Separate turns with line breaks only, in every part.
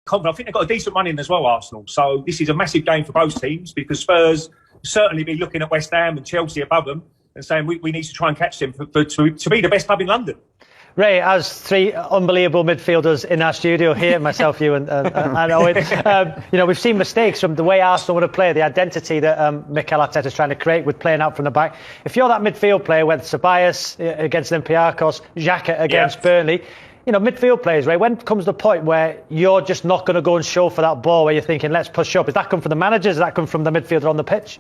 confident. I think they've got a decent run in as well, Arsenal. So this is a massive game for both teams because Spurs certainly be looking at West Ham and Chelsea above them and saying we need to try and catch them to be the best club in London.
Ray, as three unbelievable midfielders in our studio here, myself, you and I know it, we've seen mistakes from the way Arsenal would have played, the identity that Mikel Arteta is trying to create with playing out from the back. If you're that midfield player, whether Ceballos against Olympiacos, Xhaka against Burnley, midfield players, Ray, when comes the point where you're just not going to go and show for that ball, where you're thinking, let's push up? Does that come from the managers? Does that come from the midfielder on the pitch?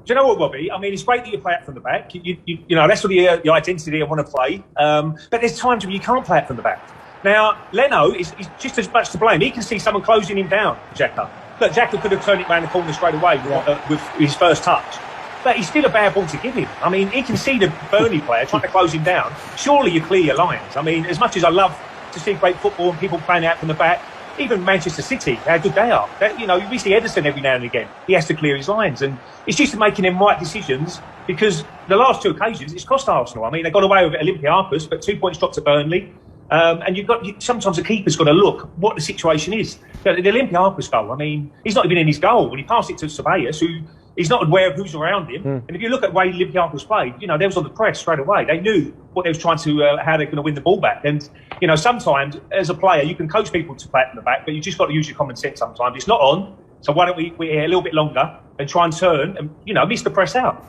Do you know what, Robbie? I mean, it's great that you play it from the back. That's what your identity I want to play. But there's times when you can't play it from the back. Now, Leno is just as much to blame. He can see someone closing him down, Xhaka. Look, Xhaka could have turned it round the corner straight away with his first touch. But he's still a bad ball to give him. I mean, he can see the Burnley player trying to close him down. Surely you clear your lines. I mean, as much as I love to see great football and people playing out from the back, even Manchester City, how good they are. We see Ederson every now and again. He has to clear his lines. And it's just making them right decisions because the last two occasions, it's cost Arsenal. I mean, they got away with it at Olympiacos, but 2 points dropped at Burnley. And sometimes the keeper's got to look what the situation is. The Olympiacos goal, I mean, he's not even in his goal. When he passed it to Ceballos, who he's not aware of who's around him. And if you look at the way Olympiacos played, they was on the press straight away. They knew what they was trying to, how they're going to win the ball back. And, sometimes as a player, you can coach people to play it from the back, but you just got to use your common sense sometimes. It's not on, so why don't we here a little bit longer and try and turn and, miss the press out.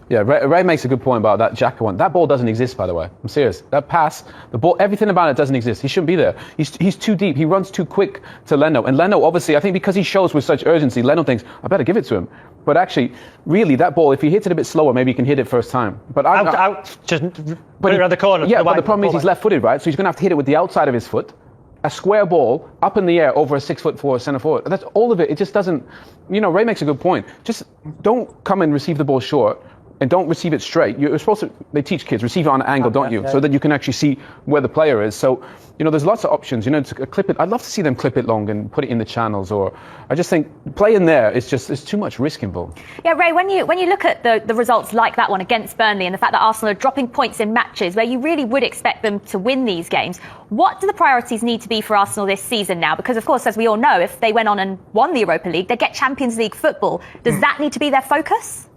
Yeah, Ray makes a good point about that Xhaka one. That ball doesn't exist, by the way. I'm serious. That pass, the ball, everything about it doesn't exist. He shouldn't be there. He's too deep. He runs too quick to Leno. And Leno, obviously, I think because he shows with such urgency, Leno thinks, I better give it to him. But actually, really, that ball, if he hits it a bit slower, maybe he can hit it first time. But
just put it around the corner.
Yeah, but the problem is he's left-footed, right? So he's going to have to hit it with the outside of his foot. A square ball up in the air over a 6'4" centre forward. That's all of it. It just doesn't. Ray makes a good point. Just don't come and receive the ball short. And don't receive it straight. You're supposed to, they teach kids, receive it on an angle, don't you? So that you can actually see where the player is. So, there's lots of options. To clip it. I'd love to see them clip it long and put it in the channels. Or I just think playing there is it's too much risk involved.
Yeah, Ray, when you look at the results like that one against Burnley and the fact that Arsenal are dropping points in matches where you really would expect them to win these games, what do the priorities need to be for Arsenal this season now? Because, of course, as we all know, if they went on and won the Europa League, they'd get Champions League football. Does that need to be their focus?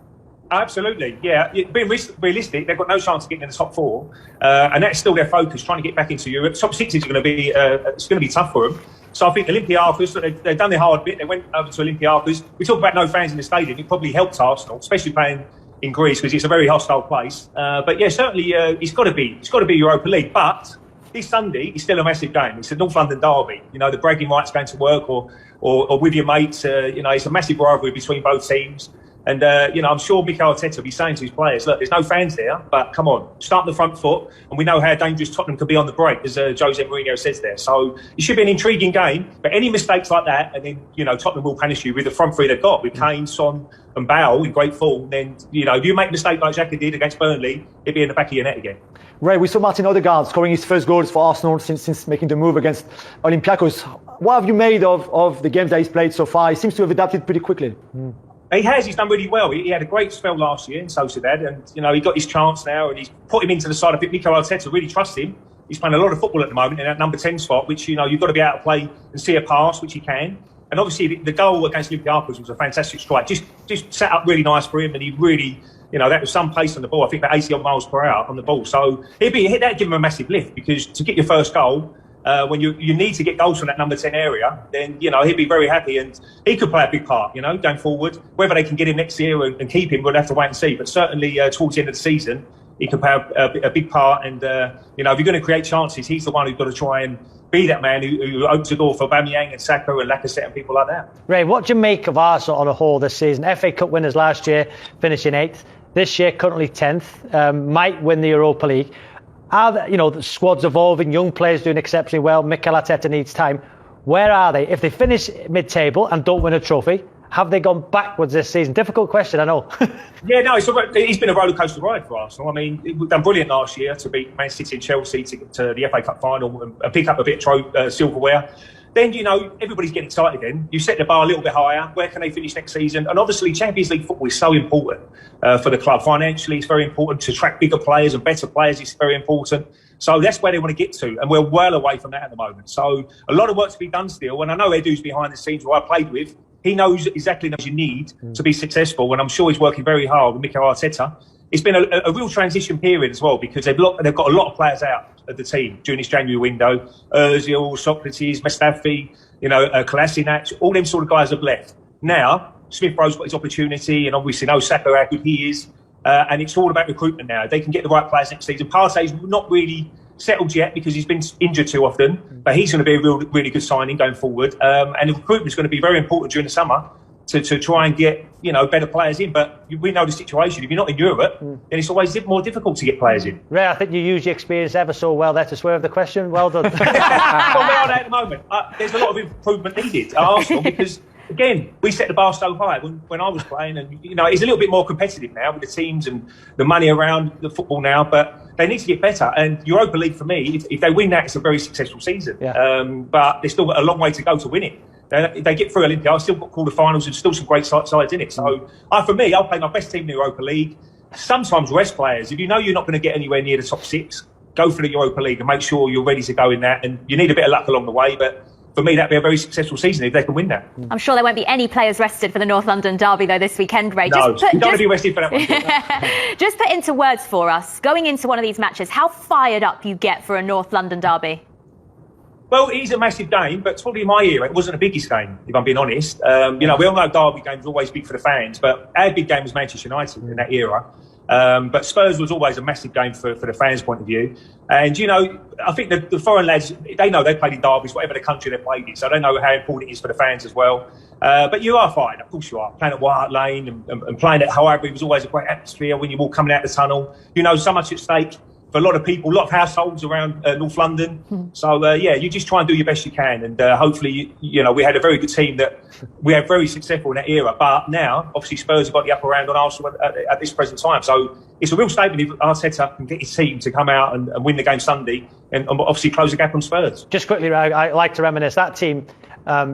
Absolutely, yeah. Being realistic, they've got no chance of getting in the top four, and that's still their focus, trying to get back into Europe. Top six is going to be it's going to be tough for them. So I think Olympiacos, they've done their hard bit. They went over to Olympiacos. We talk about no fans in the stadium. It probably helped Arsenal, especially playing in Greece because it's a very hostile place. But yeah, certainly it's got to be Europa League. But this Sunday is still a massive game. It's a North London derby. The bragging rights going to work or with your mates. It's a massive rivalry between both teams. And, I'm sure Mikel Arteta will be saying to his players, look, there's no fans there, but come on, start on the front foot. And we know how dangerous Tottenham can be on the break, as Jose Mourinho says there. So it should be an intriguing game. But any mistakes like that, and then, Tottenham will punish you with the front three they've got, with Kane, Son and Bale in great form. Then, if you make a mistake like Xhaka did against Burnley, it'll be in the back of your net again.
Ray, we saw Martin Odegaard scoring his first goals for Arsenal since making the move against Olympiacos. What have you made of the games that he's played so far? He seems to have adapted pretty quickly.
He has. He's done really well. He had a great spell last year in Sociedad, and he got his chance now, and he's put him into the side. I think Mikel Arteta really trusts him. He's playing a lot of football at the moment in that number 10 spot, which you've got to be able to play and see a pass, which he can. And obviously, the goal against Olympiacos was a fantastic strike. Just set up really nice for him, and he really, that was some pace on the ball. I think about 80 odd miles per hour on the ball. So that'd give him a massive lift because to get your first goal. When you need to get goals from that number 10 area, then, he'd be very happy and he could play a big part, going forward. Whether they can get him next year and keep him, we'll have to wait and see. But certainly towards the end of the season, he can play a big part. And, if you're going to create chances, he's the one who's got to try and be that man who opens the door for Aubameyang and Saka and Lacazette and people like that.
Ray, what do you make of Arsenal on a whole this season? FA Cup winners last year, finishing 8th. This year, currently 10th. Might win the Europa League. Are the squad's evolving, young players doing exceptionally well, Mikel Arteta needs time. Where are they? If they finish mid-table and don't win a trophy, have they gone backwards this season? Difficult question, I know.
Yeah, no, it's been a rollercoaster ride for Arsenal. I mean, we've done brilliant last year to beat Man City and Chelsea to get to the FA Cup final and pick up a bit of silverware. then, everybody's getting excited then. You set the bar a little bit higher. Where can they finish next season? And obviously, Champions League football is so important for the club. Financially, it's very important to attract bigger players and better players. It's very important. So that's where they want to get to. And we're well away from that at the moment. So a lot of work to be done still. And I know Edu's behind the scenes, who I played with. He knows exactly what you need to be successful. And I'm sure he's working very hard with Mikel Arteta. It's been a real transition period as well, because they've got a lot of players out of the team during this January window. Ozil, Socrates, Mustafi, Kolasinac, all them sort of guys have left. Now, Smith-Rowe's got his opportunity, and obviously knows Saka how good he is. And it's all about recruitment now. They can get the right players next season. Partey's not really settled yet because he's been injured too often, but he's going to be a really good signing going forward. And the recruitment is going to be very important during the summer to try and get better players in. But we know the situation. If you're not in Europe, then it's always more difficult to get players in.
Ray, I think you used your experience ever so well there to swerve the question. Well done.
Well, we are there at the moment. There's a lot of improvement needed at Arsenal because, again, we set the bar so high when I was playing, and it's a little bit more competitive now with the teams and the money around the football now. But they need to get better. And Europa League, for me, if they win that, it's a very successful season.
Yeah.
But there's still a long way to go to win it. They get through Olympia. I've still got quarterfinals and still some great sides in it. So for me, I'll play my best team in the Europa League. Sometimes rest players. If you know you're not going to get anywhere near the top 6, go for the Europa League and make sure you're ready to go in that. And you need a bit of luck along the way, but for me, that'd be a very successful season if they can win that.
I'm sure there won't be any players rested for the North London derby, though, this weekend, Ray.
No, you don't want to be rested for that one.
Just put into words for us, going into one of these matches, how fired up you get for a North London derby?
Well, it is a massive game, but it's probably in my era, it wasn't the biggest game, if I'm being honest. We all know derby games are always big for the fans, but our big game was Manchester United in that era. But Spurs was always a massive game for the fans' point of view. And, I think the foreign lads, they know they played in derbies, whatever the country they played in, so they know how important it is for the fans as well. But you are fired, of course you are. Playing at White Hart Lane and playing at Highbury was always a great atmosphere when you were coming out the tunnel. So much at stake for a lot of people, a lot of households around North London. So, you just try and do your best you can. And hopefully, we had a very good team that we had very successful in that era. But now, obviously, Spurs have got the upper hand on Arsenal at this present time. So it's a real statement if Arteta can get his team to come out and win the game Sunday and obviously close the gap on Spurs.
Just quickly, Ray, I like to reminisce. That team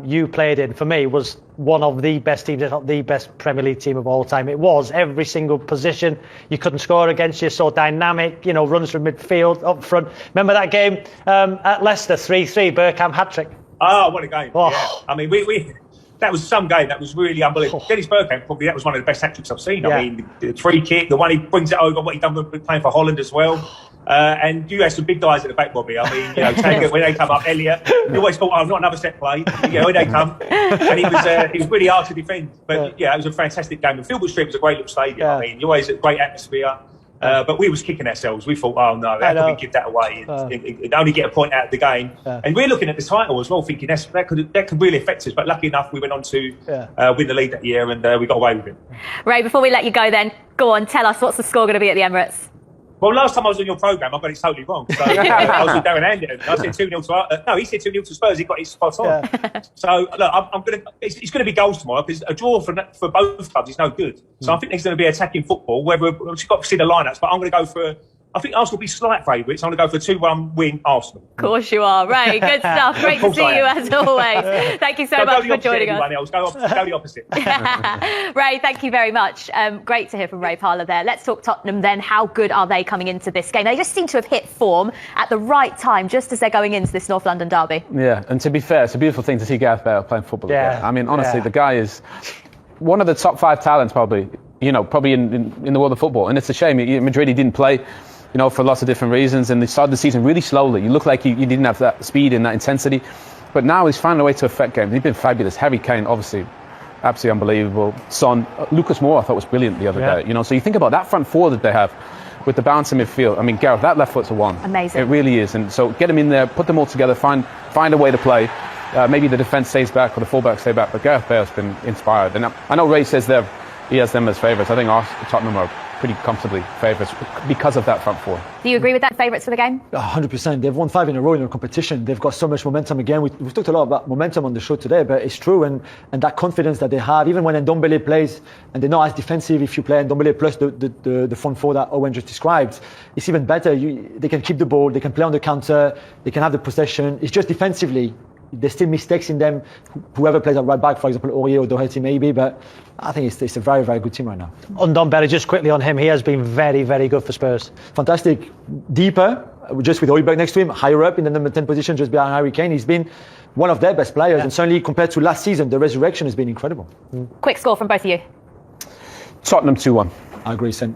you played in, for me, was one of the best teams, if not the best Premier League team of all time. It was every single position. You couldn't score against you, so dynamic, runs from midfield, up front. Remember that game at Leicester, 3-3, Bergkamp hat-trick?
Oh, what a game.
Oh.
Yeah. I mean, that was some game that was really unbelievable. Dennis Bergkamp, probably that was one of the best hat-tricks I've seen. Yeah. I mean, the free kick, the one he brings it over, what he done with playing for Holland as well. And you had some big guys at the back, Bobby. I mean, when they come up, Elliott, you always thought, not another set play. When they come. And it was really hard to defend. But, it was a fantastic game. And Filbert Street was a great little stadium. Yeah. I mean, you always had a great atmosphere. But we was kicking ourselves. We thought, how can we give that away and only get a point out of the game? And we're looking at the title as well, thinking that could really affect us. But lucky enough, we went on to win the league that year, and we got away with it.
Ray, before we let you go, then go on, tell us, what's the score going to be at the Emirates?
Well, last time I was on your programme, I got it totally wrong. So I was with Darren Anderton. I said 2-0 to he said 2-0 to Spurs. He got it spot on. Yeah. So look, it's going to be goals tomorrow because a draw for both clubs is no good. So I think there's going to be attacking football. We've got to see the lineups, but I'm going to go for. I think Arsenal will be slight favourites. I'm going to go for a 2-1 win Arsenal.
Of course you are. Ray, good stuff. Great to see you as always. Thank you so much for joining us.
Go the opposite.
Ray, thank you very much. Great to hear from Ray Parlour there. Let's talk Tottenham then. How good are they coming into this game? They just seem to have hit form at the right time, just as they're going into this North London derby.
Yeah, and to be fair, it's a beautiful thing to see Gareth Bale playing football again. I mean, honestly, the guy is one of the top 5 talents probably in the world of football. And it's a shame. Madrid, he didn't play. For lots of different reasons, and they started the season really slowly. You look like you didn't have that speed and that intensity, but now he's found a way to affect games. He's been fabulous. Harry Kane, obviously, absolutely unbelievable. Son, Lucas Moura, I thought was brilliant the other day. So you think about that front four that they have with the balance in midfield. I mean, Gareth, that left foot's a one.
Amazing.
It really is, and so get them in there, put them all together, find a way to play. Maybe the defence stays back or the fullbacks stay back, but Gareth Bale's been inspired. And I know Ray says he has them as favourites. I think Tottenham are pretty comfortably favourites because of that front four.
Do you agree with that? Favourites for the game?
100%. They've won 5 in a row in a competition. They've got so much momentum again. We've talked a lot about momentum on the show today, but it's true. And that confidence that they have, even when Ndombele plays, and they're not as defensive if you play Ndombele plus the front four that Owen just described, it's even better. They can keep the ball, they can play on the counter, they can have the possession. It's just defensively, there's still mistakes in them. Whoever plays at right back, for example, Aurier or Doherty maybe, but I think it's a very, very good team right now.
On Ndombele, just quickly on him, he has been very, very good for Spurs.
Fantastic. Deeper, just with Højbjerg next to him, higher up in the number 10 position, just behind Harry Kane. He's been one of their best players, and certainly compared to last season, the resurrection has been incredible.
Quick score from both of you.
Tottenham 2-1.
I agree, Sam.